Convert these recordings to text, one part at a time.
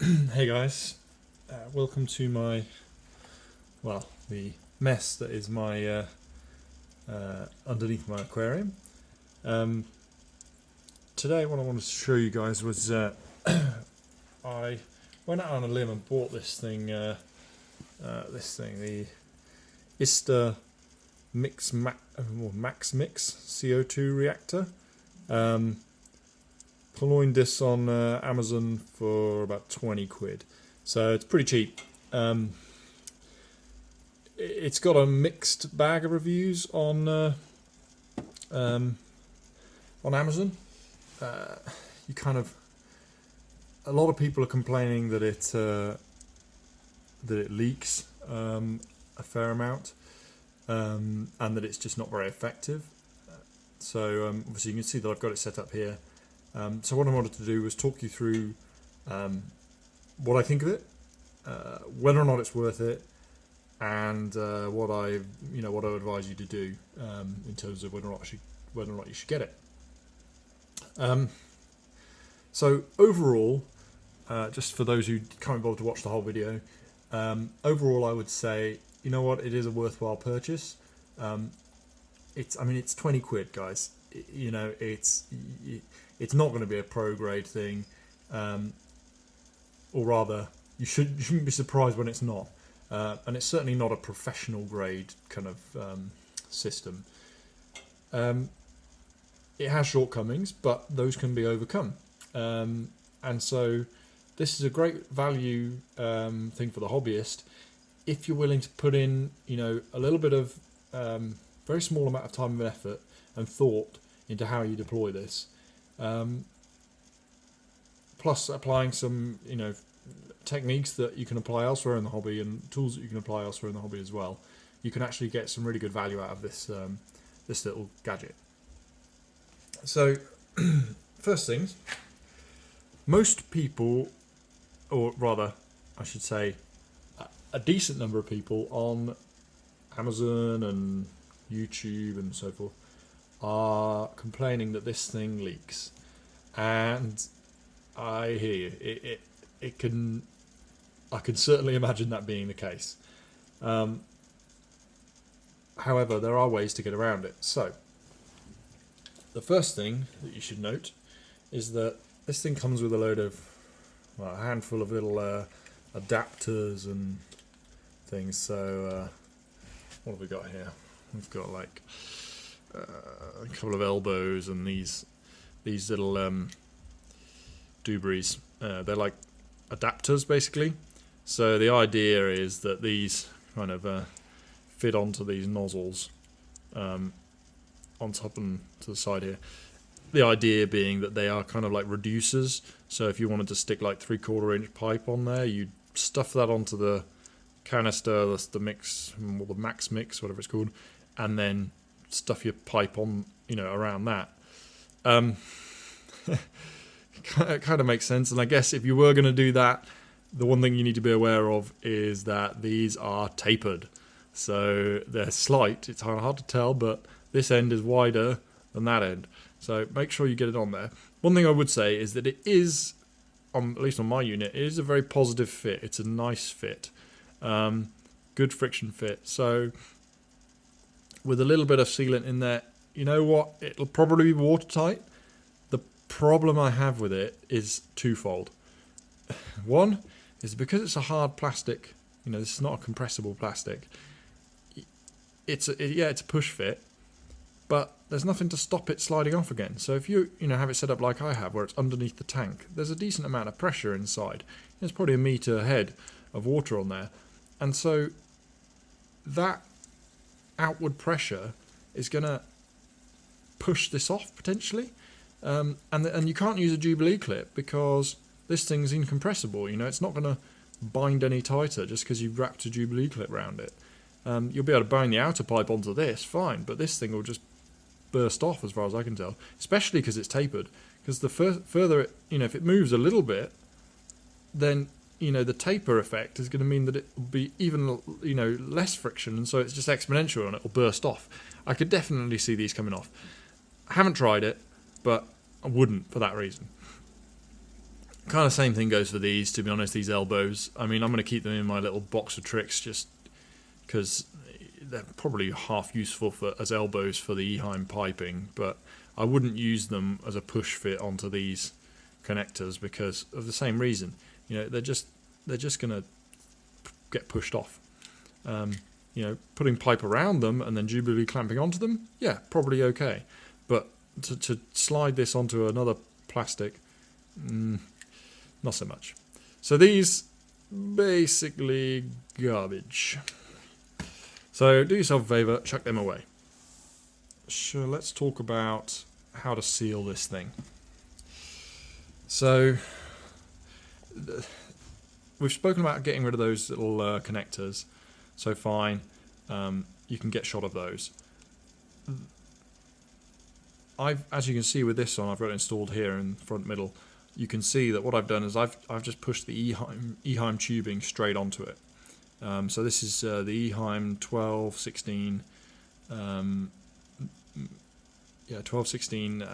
Hey guys, welcome to the mess that is my underneath my aquarium. Today what I wanted to show you guys was I went out on a limb and bought this thing, the Ista Max Mix CO2 reactor. Purloined this on Amazon for about 20 quid, so it's pretty cheap. It's got a mixed bag of reviews on Amazon. A lot of people are complaining that it leaks a fair amount, and that it's just not very effective. So obviously you can see that I've got it set up here. So what I wanted to do was talk you through what I think of it, whether or not it's worth it, and what I would advise you to do in terms of whether or not you should get it. So overall, just for those who can't bother to watch the whole video, overall I would say, you know what, it is a worthwhile purchase. It's 20 quid, guys. It's not going to be a pro grade thing, or rather, you shouldn't be surprised when it's not, and it's certainly not a professional grade kind of system. It has shortcomings, but those can be overcome, and so this is a great value thing for the hobbyist if you're willing to put in, a little bit of very small amount of time and effort and thought into how you deploy this. Plus applying some, techniques that you can apply elsewhere in the hobby and tools that you can apply elsewhere in the hobby as well. You can actually get some really good value out of this this little gadget. So, first things, most people, or rather, I should say, a decent number of people on Amazon and YouTube and so forth are complaining that this thing leaks, and I hear you. I can certainly imagine that being the case. However, there are ways to get around it. So, the first thing that you should note is that this thing comes with a load of, a handful of little adapters and things. So, what have we got here? We've got like a couple of elbows and these little doobies. They're like adapters basically. So the idea is that these kind of fit onto these nozzles on top and to the side here. The idea being that they are kind of like reducers. So if you wanted to stick like 3/4 inch pipe on there, you'd stuff that onto the canister, that's the mix, or the max mix, whatever it's called, and then stuff your pipe on, around that. It kind of makes sense, and I guess if you were going to do that, the one thing you need to be aware of is that these are tapered. So they're slight, it's hard to tell, but this end is wider than that end. So make sure you get it on there. One thing I would say is that it is, at least on my unit, it is a very positive fit. It's a nice fit. Good friction fit. So with a little bit of sealant in there, you know what? It'll probably be watertight. The problem I have with it is twofold. One is because it's a hard plastic. This is not a compressible plastic. It's a push fit, but there's nothing to stop it sliding off again. So if you have it set up like I have, where it's underneath the tank, there's a decent amount of pressure inside. There's probably a metre head of water on there, and so that outward pressure is going to push this off potentially, and you can't use a Jubilee clip because this thing's incompressible. It's not going to bind any tighter just because you've wrapped a Jubilee clip around it. You'll be able to bind the outer pipe onto this, fine, but this thing will just burst off as far as I can tell, especially because it's tapered. Because the further it, if it moves a little bit, then the taper effect is going to mean that it will be even less friction, and so it's just exponential and it will burst off. I could definitely see these coming off. I haven't tried it, but I wouldn't for that reason. Kind of same thing goes for these, to be honest, these elbows. I mean, I'm going to keep them in my little box of tricks just because they're probably half useful as elbows for the Eheim piping, but I wouldn't use them as a push fit onto these connectors because of the same reason. You know, they're just going to get pushed off. You know, putting pipe around them and then Jubilee clamping onto them, yeah, probably okay. But to slide this onto another plastic, not so much. So these, basically garbage. So do yourself a favour, chuck them away. Sure, let's talk about how to seal this thing. So we've spoken about getting rid of those little connectors. So fine, you can get shot of those. As you can see with this one, I've got it installed here in front middle. You can see that what I've done is I've just pushed the Eheim tubing straight onto it. So this is the Eheim 1216, 1216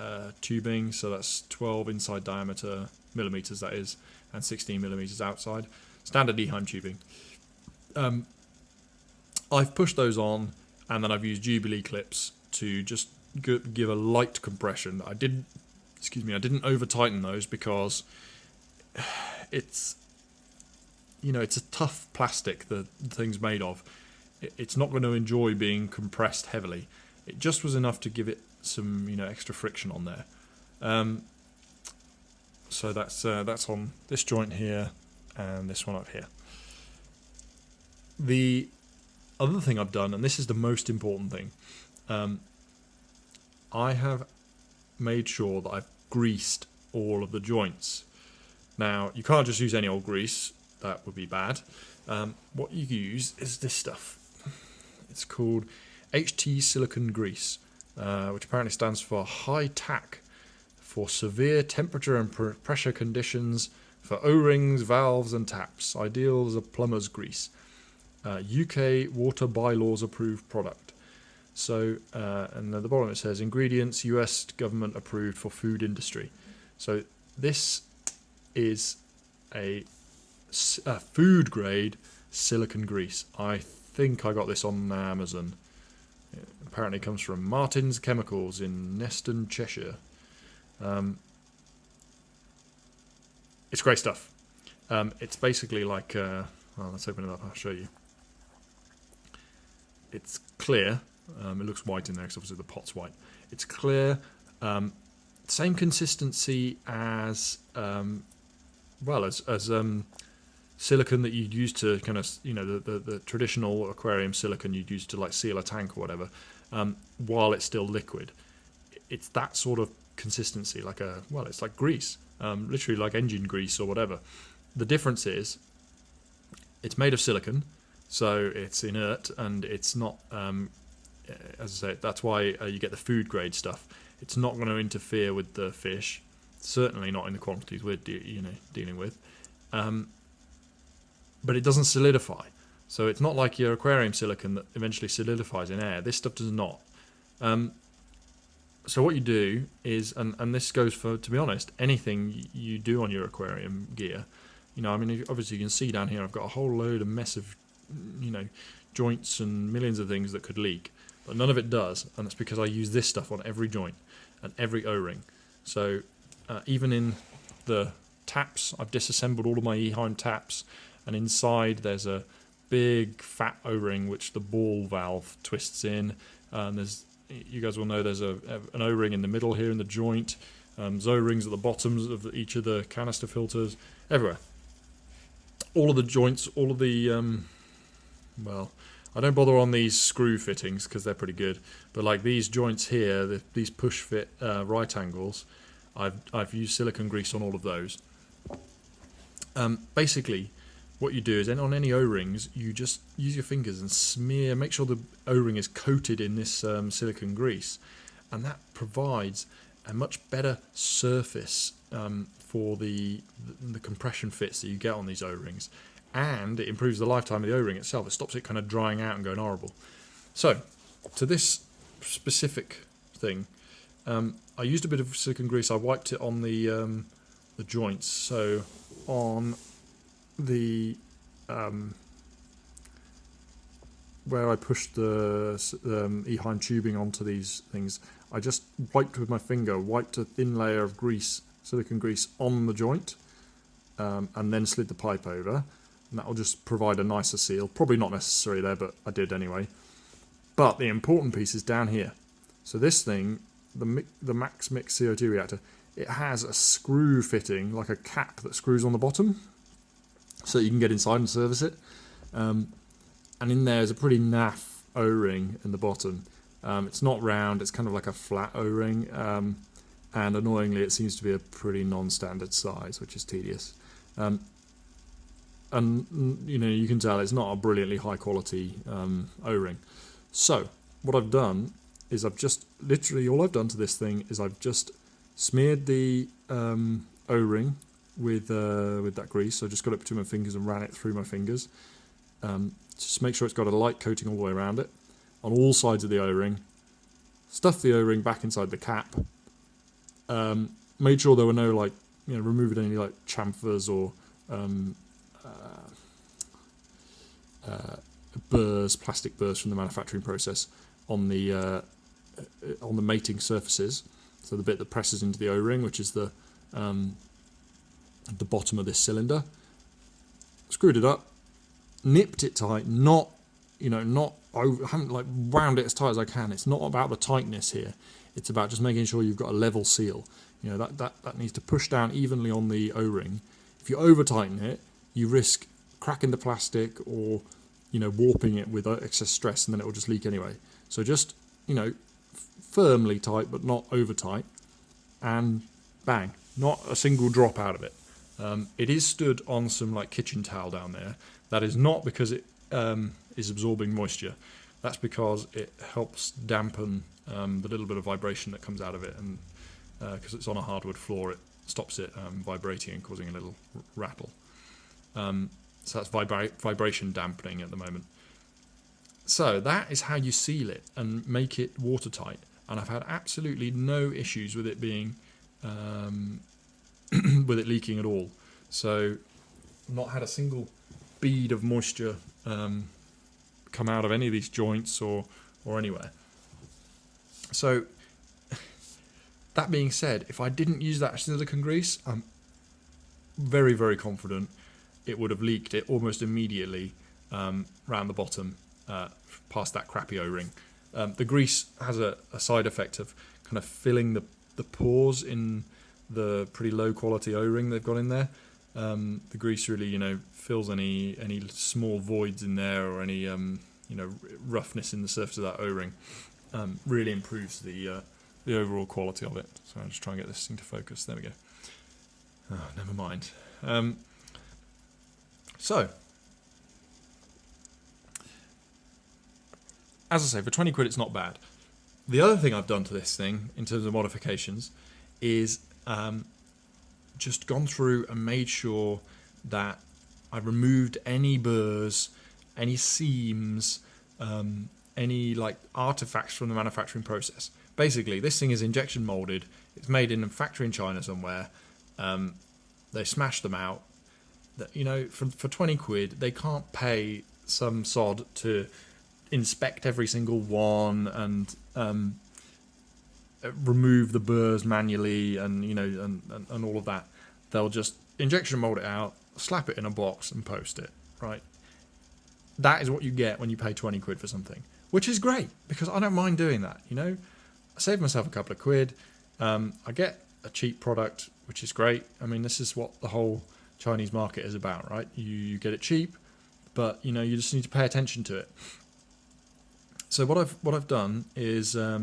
tubing. So that's 12 inside diameter millimeters, that is, and 16 millimeters outside. Standard Eheim tubing. I've pushed those on, and then I've used Jubilee clips to just give a light compression. I didn't over tighten those because it's a tough plastic that the thing's made of. It's not going to enjoy being compressed heavily. It just was enough to give it some extra friction on there. So that's on this joint here and this one up here. The other thing I've done, and this is the most important thing, I have made sure that I've greased all of the joints. Now, you can't just use any old grease, that would be bad. What you use is this stuff. It's called HT silicone grease, which apparently stands for high tack for severe temperature and pressure conditions for O-rings, valves and taps. Ideal as a plumber's grease. UK water bylaws approved product. So, and at the bottom it says ingredients US government approved for food industry. So this is a food grade silicone grease. I think I got this on Amazon. It apparently comes from Martin's Chemicals in Neston, Cheshire. It's great stuff. It's basically like, well, let's open it up, I'll show you. It's clear. It looks white in there because obviously the pot's white. It's clear. Same consistency as silicone that you'd use to kind of, the traditional aquarium silicone you'd use to like seal a tank or whatever, while it's still liquid. It's that sort of consistency, it's like grease, literally like engine grease or whatever. The difference is it's made of silicone, so it's inert and it's not, as I say, that's why you get the food grade stuff. It's not going to interfere with the fish, certainly not in the quantities we're dealing with. But it doesn't solidify. So it's not like your aquarium silicone that eventually solidifies in air. This stuff does not. So what you do is, and this goes for, to be honest, anything you do on your aquarium gear. Obviously you can see down here I've got a whole load of mess of, joints and millions of things that could leak. But none of it does, and that's because I use this stuff on every joint and every O-ring. So even in the taps, I've disassembled all of my Eheim taps, and inside there's a big fat O-ring which the ball valve twists in. You guys will know there's an O-ring in the middle here in the joint. There's O-rings at the bottoms of each of the canister filters, everywhere. All of the joints, all of the I don't bother on these screw fittings because they're pretty good, but like these joints here, these push fit right angles, I've used silicone grease on all of those. Basically, what you do is on any O-rings, you just use your fingers and smear, make sure the O-ring is coated in this silicone grease, and that provides a much better surface for the compression fits that you get on these O-rings. And it improves the lifetime of the O-ring itself. It stops it kind of drying out and going horrible. So, to this specific thing, I used a bit of silicone grease. I wiped it on the joints. So on the where I pushed the Eheim tubing onto these things, I just wiped with my finger, wiped a thin layer of grease, silicone grease, on the joint, and then slid the pipe over. And that will just provide a nicer seal. Probably not necessary there, but I did anyway. But the important piece is down here. So this thing, the Max Mix CO2 reactor, it has a screw fitting, like a cap that screws on the bottom, so you can get inside and service it. And in there is a pretty naff O-ring in the bottom. It's not round, it's kind of like a flat O-ring, and annoyingly it seems to be a pretty non-standard size, which is tedious. And you know, you can tell it's not a brilliantly high quality O-ring. So what I've done is literally all I've done to this thing is I've just smeared the O-ring with that grease. So I just got it between my fingers and ran it through my fingers. Just make sure it's got a light coating all the way around it, on all sides of the O-ring. Stuffed the O-ring back inside the cap. Made sure there were no, like, you know, removed any like chamfers or burrs, plastic burrs from the manufacturing process on the mating surfaces. So the bit that presses into the O-ring, which is the bottom of this cylinder. Screwed it up, nipped it tight. I haven't like wound it as tight as I can. It's not about the tightness here. It's about just making sure you've got a level seal. You know, that needs to push down evenly on the O-ring. If you over tighten it, you risk cracking the plastic or, you know, warping it with excess stress, and then it will just leak anyway. So just, you know, firmly tight but not over tight, and bang, not a single drop out of it. It is stood on some like kitchen towel down there. That is not because it is absorbing moisture. That's because it helps dampen the little bit of vibration that comes out of it, and because it's on a hardwood floor, it stops it vibrating and causing a little rattle. So that's vibration dampening at the moment. So that is how you seal it and make it watertight. And I've had absolutely no issues with it being with it leaking at all. So I've not had a single bead of moisture come out of any of these joints or anywhere. So that being said, if I didn't use that silicone grease, I'm very, very confident it would have leaked it almost immediately round the bottom, past that crappy O-ring. The grease has a side effect of kind of filling the pores in the pretty low quality O-ring they've got in there. The grease really, you know, fills any small voids in there or any roughness in the surface of that O-ring. Really improves the overall quality of it. So I'll just try and get this thing to focus. There we go. Oh, never mind. So, as I say, for 20 quid it's not bad. The other thing I've done to this thing, in terms of modifications, is just gone through and made sure that I removed any burrs, any seams, any like artifacts from the manufacturing process. Basically, this thing is injection molded. It's made in a factory in China somewhere. They smashed them out. That, you know, for 20 quid, they can't pay some sod to inspect every single one and remove the burrs manually and, you know, and all of that. They'll just injection mold it out, slap it in a box and post it, right? That is what you get when you pay 20 quid for something, which is great because I don't mind doing that, you know. I save myself a couple of quid. I get a cheap product, which is great. I mean, this is what the whole Chinese market is about, right? You get it cheap, but, you know, you just need to pay attention to it. So what I've done is I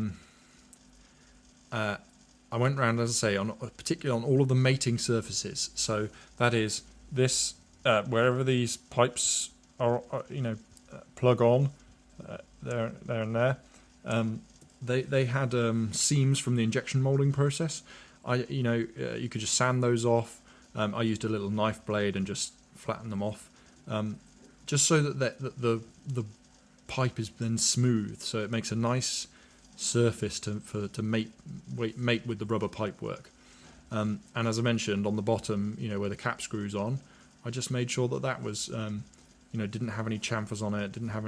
went around, as I say, particularly on all of the mating surfaces. So that is this wherever these pipes are plug on, there and there. They had seams from the injection molding process. You could just sand those off. I used a little knife blade and just flatten them off, just so that the pipe is then smooth, so it makes a nice surface to mate with the rubber pipe work. And as I mentioned, on the bottom, where the cap screws on, I just made sure that was, didn't have any chamfers on it, didn't have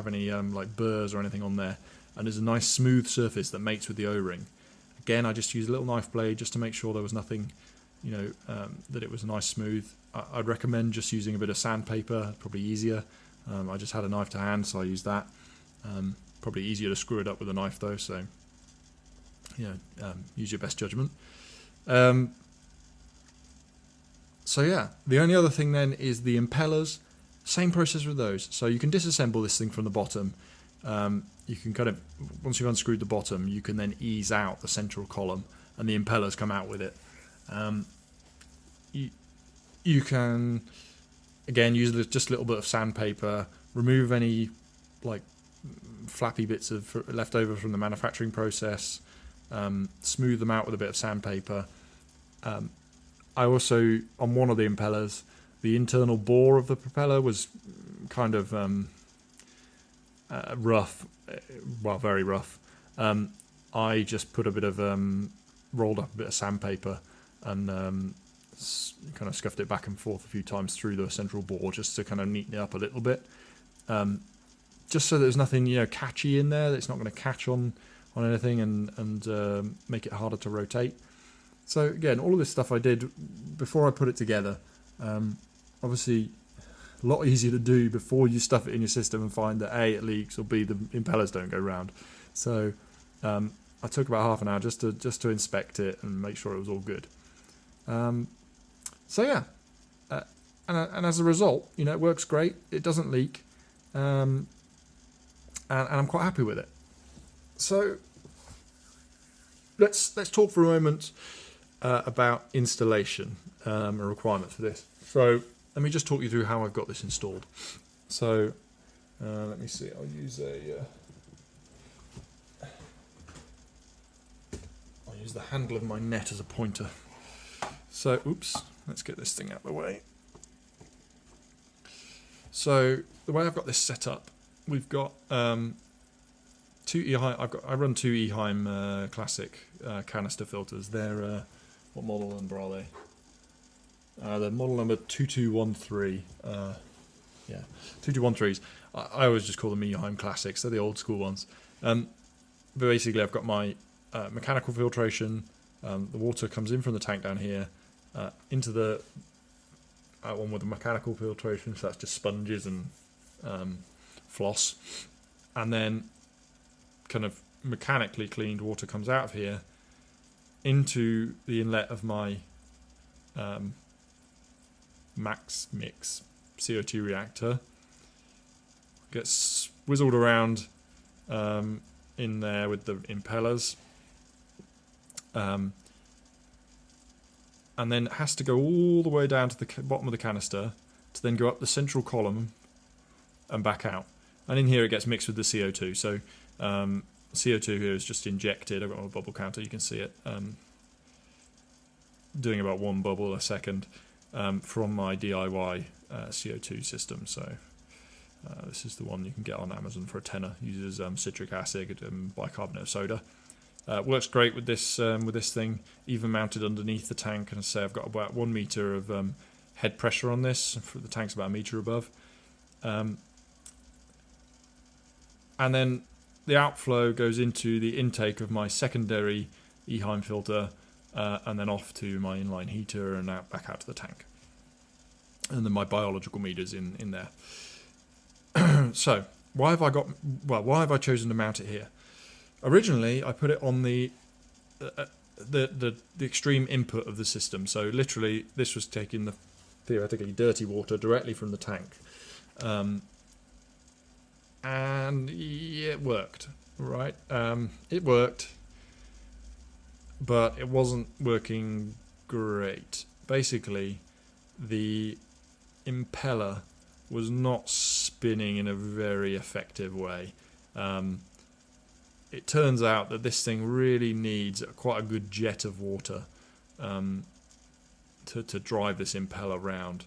any like burrs or anything on there. And there's a nice smooth surface that mates with the O-ring. Again, I just used a little knife blade just to make sure there was nothing, that it was nice smooth. I'd recommend just using a bit of sandpaper, probably easier. I just had a knife to hand, so I used that. Probably easier to screw it up with a knife though, so use your best judgment. So yeah, the only other thing then is the impellers. Same process with those. So you can disassemble this thing from the bottom. You can kind of, once you've unscrewed the bottom, you can then ease out the central column and the impellers come out with it. You can, again, use just a little bit of sandpaper, remove any like flappy bits of left over from the manufacturing process, smooth them out with a bit of sandpaper. I also, on one of the impellers, the internal bore of the propeller was kind of rough, well, very rough. I just put a bit of rolled up a bit of sandpaper and kind of scuffed it back and forth a few times through the central bore just to kind of neaten it up a little bit, just so there's nothing catchy in there, that it's not going to catch on anything and make it harder to rotate. So again, all of this stuff I did before I put it together. Obviously a lot easier to do before you stuff it in your system and find that A, it leaks, or B, the impellers don't go round. So I took about half an hour just to inspect it and make sure it was all good. So yeah, and as a result, it works great. It doesn't leak, and I'm quite happy with it. So let's talk for a moment about installation and requirements for this. So let me just talk you through how I've got this installed. So let me see. I'll use the handle of my net as a pointer. So, oops, let's get this thing out of the way. So the way I've got this set up, we've got two Eheim. I run two Eheim Classic canister filters. They're what model number are they? They're model number 2213. 2213s. I always just call them Eheim Classics. They're the old school ones. But basically, I've got my mechanical filtration. The water comes in from the tank down here into the one with the mechanical filtration. So that's just sponges and floss, and then kind of mechanically cleaned water comes out of here into the inlet of my Max Mix CO2 reactor. Gets whizzled around in there with the impellers, and then it has to go all the way down to the bottom of the canister to then go up the central column and back out. And in here it gets mixed with the CO2. So CO2 here is just injected. I've got my bubble counter, you can see it doing about one bubble a second from my DIY CO2 system. So this is the one you can get on Amazon for a tenner. Uses citric acid and bicarbonate of soda. Works great with this thing, even mounted underneath the tank. And I say I've got about 1 meter of head pressure on this. The tank's about a meter above. And then the outflow goes into the intake of my secondary Eheim filter, and then off to my inline heater and back out to the tank. And then my biological meters in there. So why have I chosen to mount it here? Originally, I put it on the extreme input of the system. So literally, this was taking the theoretically dirty water directly from the tank. And yeah, it worked, right? It worked, but it wasn't working great. Basically, the impeller was not spinning in a very effective way. It turns out that this thing really needs quite a good jet of water to drive this impeller round.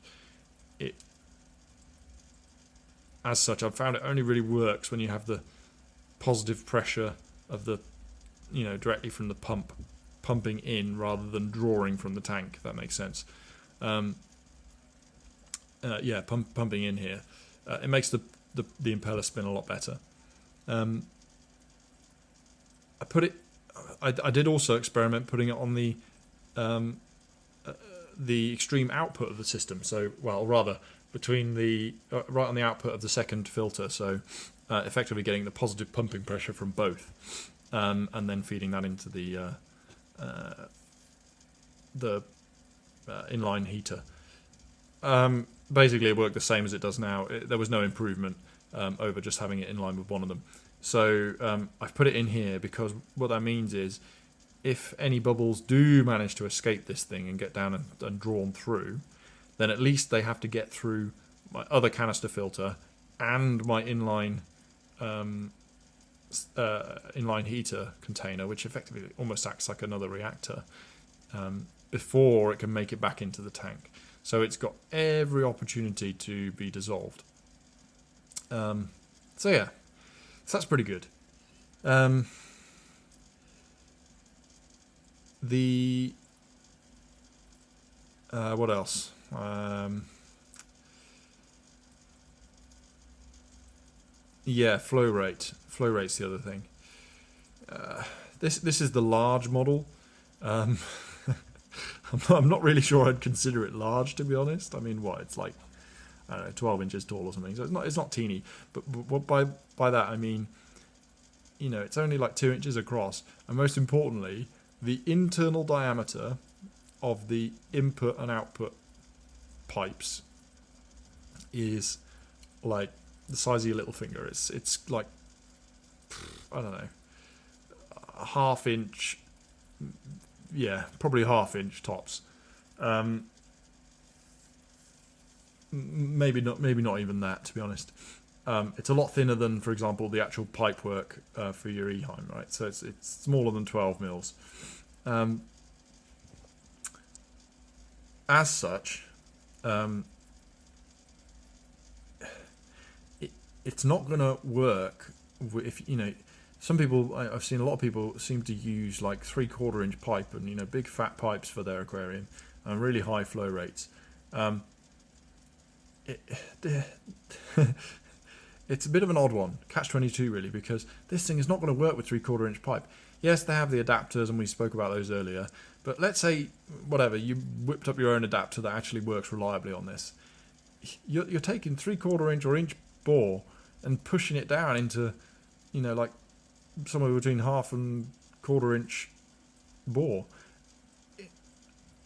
As such, I've found it only really works when you have the positive pressure of the, directly from the pump pumping in rather than drawing from the tank, if that makes sense. Pumping in here. It makes the impeller spin a lot better. I did also experiment putting it on the extreme output of the system. So, well, rather between the right on the output of the second filter. So, effectively getting the positive pumping pressure from both, and then feeding that into the inline heater. Basically, it worked the same as it does now. There was no improvement over just having it in line with one of them. So I've put it in here because what that means is if any bubbles do manage to escape this thing and get down and drawn through, then at least they have to get through my other canister filter and my inline heater container, which effectively almost acts like another reactor, before it can make it back into the tank. So it's got every opportunity to be dissolved. So that's pretty good. What else? Flow rate. Flow rate's the other thing. This is the large model. I'm not really sure I'd consider it large, to be honest. I mean, it's like, I don't know, 12 inches tall or something. So it's not teeny. But by that I mean, it's only like 2 inches across. And most importantly, the internal diameter of the input and output pipes is like the size of your little finger. It's like, I don't know, a half inch. Yeah, probably half-inch tops. Maybe not even that, to be honest. It's a lot thinner than, for example, the actual pipe work for your Eheim, right? So it's smaller than 12 mils. As such, it's not going to work if some people, I've seen a lot of people seem to use like 3/4 inch pipe and big fat pipes for their aquarium and really high flow rates. It's a bit of an odd one, catch-22 really, because this thing is not going to work with 3/4 inch pipe. Yes, they have the adapters and we spoke about those earlier, but let's say you whipped up your own adapter that actually works reliably on this. You're taking 3/4 inch or inch bore and pushing it down into like somewhere between half and 1/4 inch bore.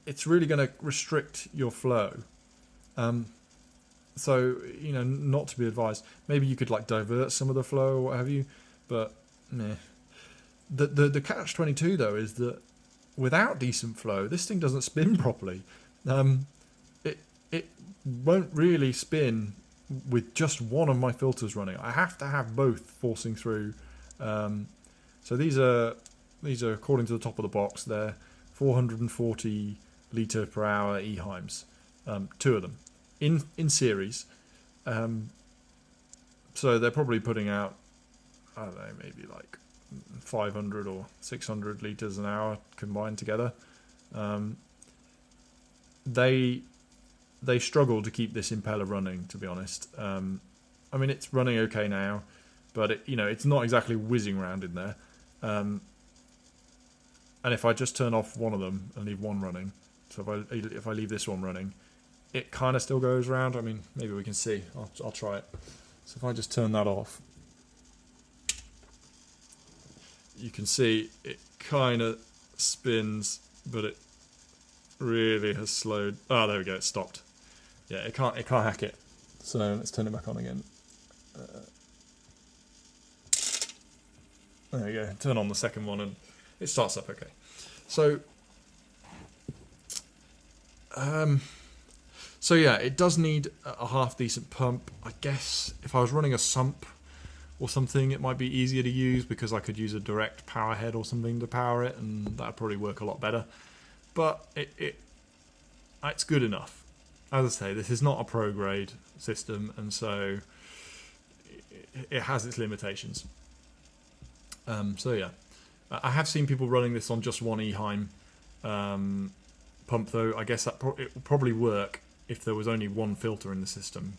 It's really going to restrict your flow. So not to be advised. Maybe you could like divert some of the flow or what have you, but meh. The catch-22 though is that without decent flow, this thing doesn't spin properly. It won't really spin with just one of my filters running. I have to have both forcing through. So these are according to the top of the box. They're 440 litre per hour Eheims, 2 of them in series. So they're probably putting out, I don't know, maybe like 500 or 600 litres an hour combined together. They struggle to keep this impeller running, to be honest. I mean, it's running okay now, but it's not exactly whizzing around in there. And if I just turn off one of them and leave one running, so if I leave this one running, it kind of still goes around. I mean, maybe we can see. I'll try it. So if I just turn that off, you can see it kind of spins, but it really has slowed. Oh, there we go. It stopped. Yeah, it can't hack it. So now let's turn it back on again. There we go. Turn on the second one and it starts up okay. So yeah, it does need a half decent pump. I guess if I was running a sump or something, it might be easier to use because I could use a direct power head or something to power it, and that'd probably work a lot better. But it's good enough. As I say, this is not a pro grade system, and so it has its limitations. So yeah, I have seen people running this on just one Eheim pump, though. I guess that it will probably work if there was only one filter in the system,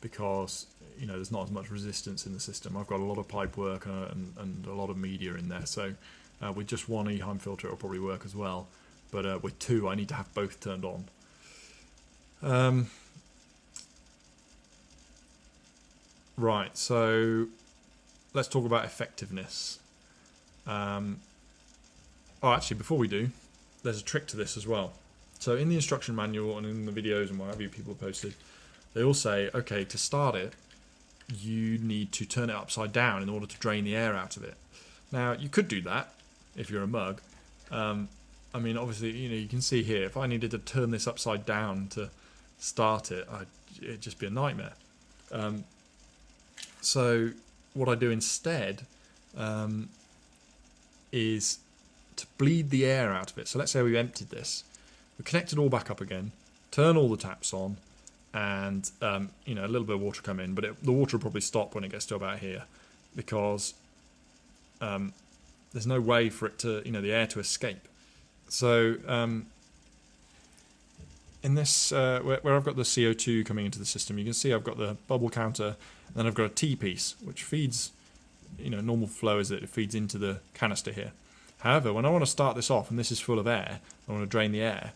because there's not as much resistance in the system. I've got a lot of pipe work and a lot of media in there, so with just one Eheim filter it'll probably work as well. But with two, I need to have both turned on. Right, so let's talk about effectiveness. Actually, before we do, there's a trick to this as well. So in the instruction manual and in the videos and whatever people posted, they all say, okay, to start it, you need to turn it upside down in order to drain the air out of it. Now, you could do that if you're a mug. I mean, obviously, you can see here, if I needed to turn this upside down to start it, it'd just be a nightmare. So what I do instead is to bleed the air out of it. So let's say we emptied this, we connect it all back up again, turn all the taps on, and a little bit of water come in, but the water will probably stop when it gets to about here, because there's no way for it to, the air to escape. So in this, where I've got the CO2 coming into the system, you can see I've got the bubble counter, and then I've got a T-piece, which feeds, normal flow is that it feeds into the canister here. However, when I want to start this off, and this is full of air, I want to drain the air,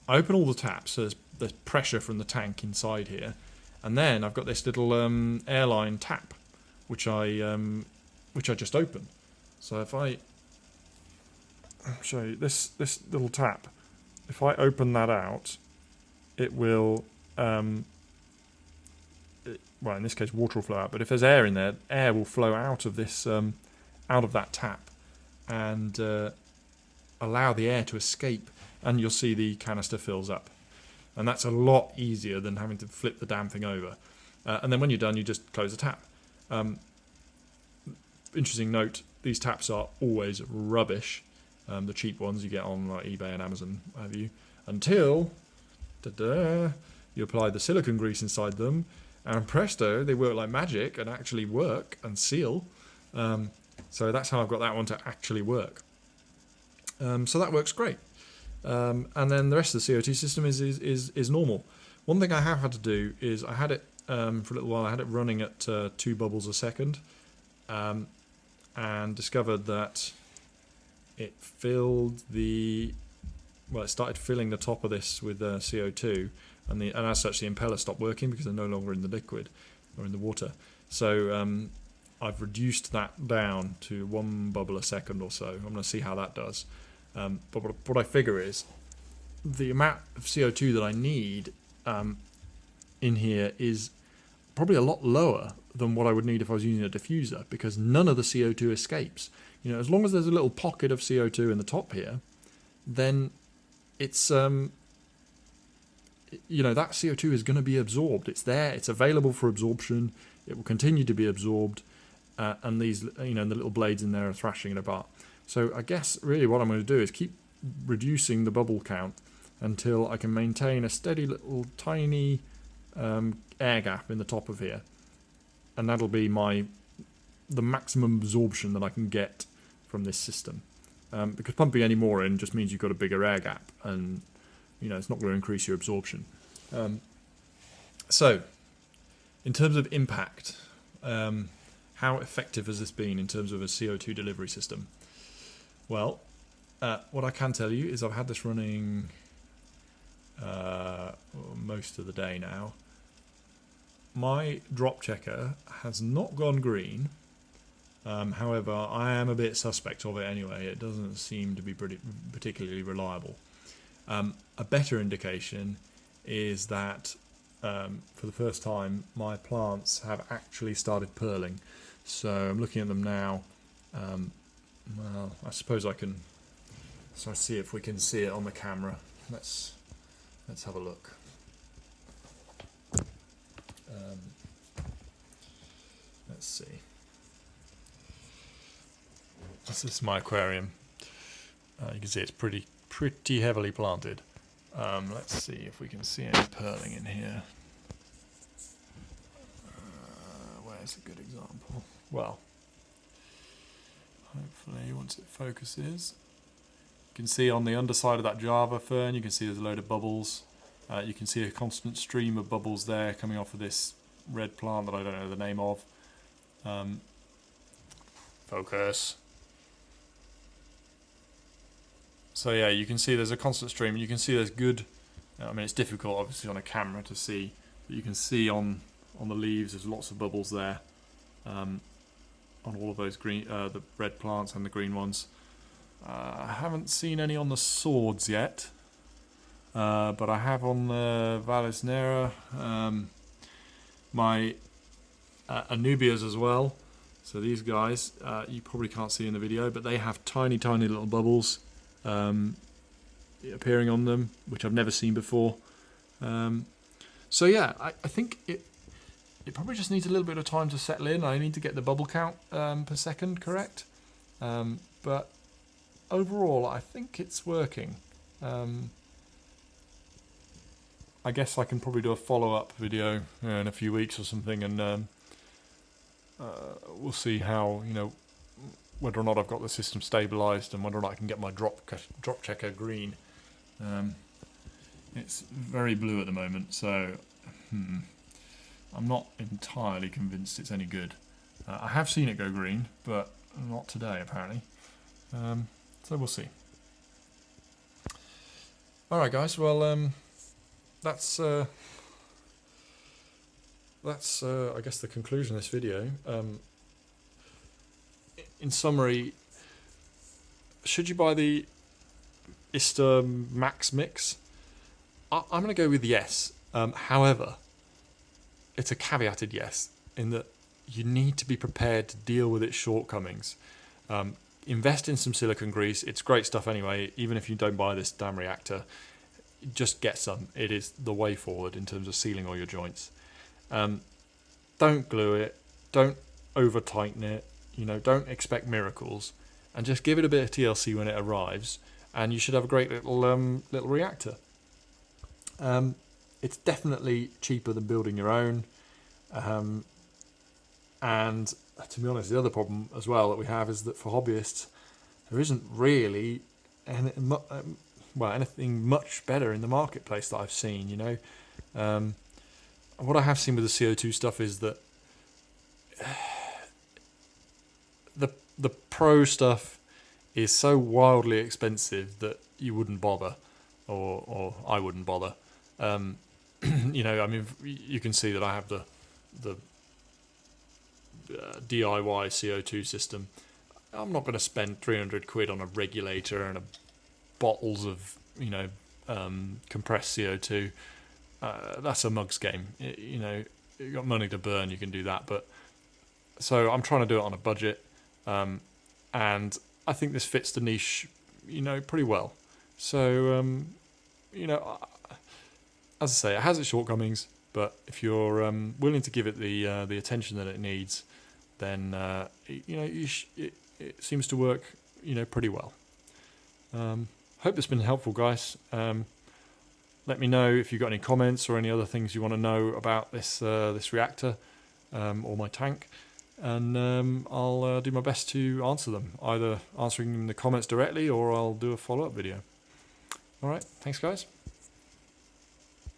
I open all the taps, so there's pressure from the tank inside here, and then I've got this little airline tap, which I just open. So if I'll show you this little tap, if I open that out, it will, well, in this case, water will flow out. But if there's air in there, air will flow out of this, out of that tap, and allow the air to escape. And you'll see the canister fills up, and that's a lot easier than having to flip the damn thing over. And then when you're done, you just close the tap. Interesting note: these taps are always rubbish. The cheap ones you get on like eBay and Amazon, what have you, until you apply the silicone grease inside them, and presto, they work like magic and actually work and seal. So that's how I've got that one to actually work. So that works great. And then the rest of the CO2 system is normal. One thing I have had to do is I had it for a little while. I had it running at 2 bubbles a second, and discovered that it filled it started filling the top of this with CO2, and as such the impeller stopped working because they're no longer in the liquid or in the water. So I've reduced that down to 1 bubble a second or so. I'm going to see how that does. But what I figure is the amount of CO2 that I need in here is probably a lot lower than what I would need if I was using a diffuser, because none of the CO2 escapes. As long as there's a little pocket of CO2 in the top here, then it's that CO2 is going to be absorbed. It's there. It's available for absorption. It will continue to be absorbed, and these the little blades in there are thrashing it apart. So I guess really what I'm going to do is keep reducing the bubble count until I can maintain a steady little tiny air gap in the top of here, and that'll be the maximum absorption that I can get from this system. Because pumping any more in just means you've got a bigger air gap, and it's not going to increase your absorption. So in terms of impact, how effective has this been in terms of a CO2 delivery system? Well, what I can tell you is I've had this running most of the day now. My drop checker has not gone green. However, I am a bit suspect of it anyway. It doesn't seem to be particularly reliable. A better indication is that for the first time my plants have actually started pearling. So I'm looking at them now. Well, I suppose I can see if we can see it on the camera. Let's have a look. Let's see. This is my aquarium. You can see it's pretty heavily planted. Let's see if we can see any pearling in here. Where's a good example? Well, hopefully once it focuses. You can see on the underside of that Java fern, you can see there's a load of bubbles. You can see a constant stream of bubbles there coming off of this red plant that I don't know the name of. Focus. So yeah, you can see there's a constant stream. You can see there's good. I mean, it's difficult obviously on a camera to see, but you can see on the leaves there's lots of bubbles there. On all of those green, the red plants and the green ones. I haven't seen any on the swords yet, but I have on the Vallisnera, my Anubias as well. So these guys, you probably can't see in the video, but they have tiny, tiny little bubbles appearing on them, which I've never seen before. So yeah, I think it probably just needs a little bit of time to settle in. I need to get the bubble count per second correct. But overall, I think it's working. I guess I can probably do a follow-up video in a few weeks or something, and we'll see how, whether or not I've got the system stabilised and whether or not I can get my drop checker green. It's very blue at the moment, so I'm not entirely convinced it's any good. I have seen it go green, but not today apparently. So we'll see. Alright guys, well that's I guess the conclusion of this video. In summary, should you buy the Ista Max mix? I'm going to go with yes. However, it's a caveated yes, in that you need to be prepared to deal with its shortcomings. Invest in some silicone grease. It's great stuff anyway, even if you don't buy this damn reactor. Just get some. It is the way forward in terms of sealing all your joints. Don't glue it. Don't over tighten it. Don't expect miracles. And just give it a bit of TLC when it arrives, and you should have a great little reactor. It's definitely cheaper than building your own. And to be honest, the other problem as well that we have is that for hobbyists, there isn't really anything much better in the marketplace that I've seen. What I have seen with the CO2 stuff is that the pro stuff is so wildly expensive that you wouldn't bother, or I wouldn't bother. I mean, you can see that I have the DIY CO2 system. I'm not going to spend 300 quid on a regulator and bottles of compressed CO2. That's a mug's game. You've got money to burn, you can do that. But so I'm trying to do it on a budget, and I think this fits the niche, pretty well. So as I say, it has its shortcomings, but if you're willing to give it the attention that it needs, then it seems to work, pretty well. Hope this has been helpful, guys. Let me know if you've got any comments or any other things you want to know about this reactor or my tank, and I'll do my best to answer them, either answering them in the comments directly or I'll do a follow-up video. All right, thanks, guys.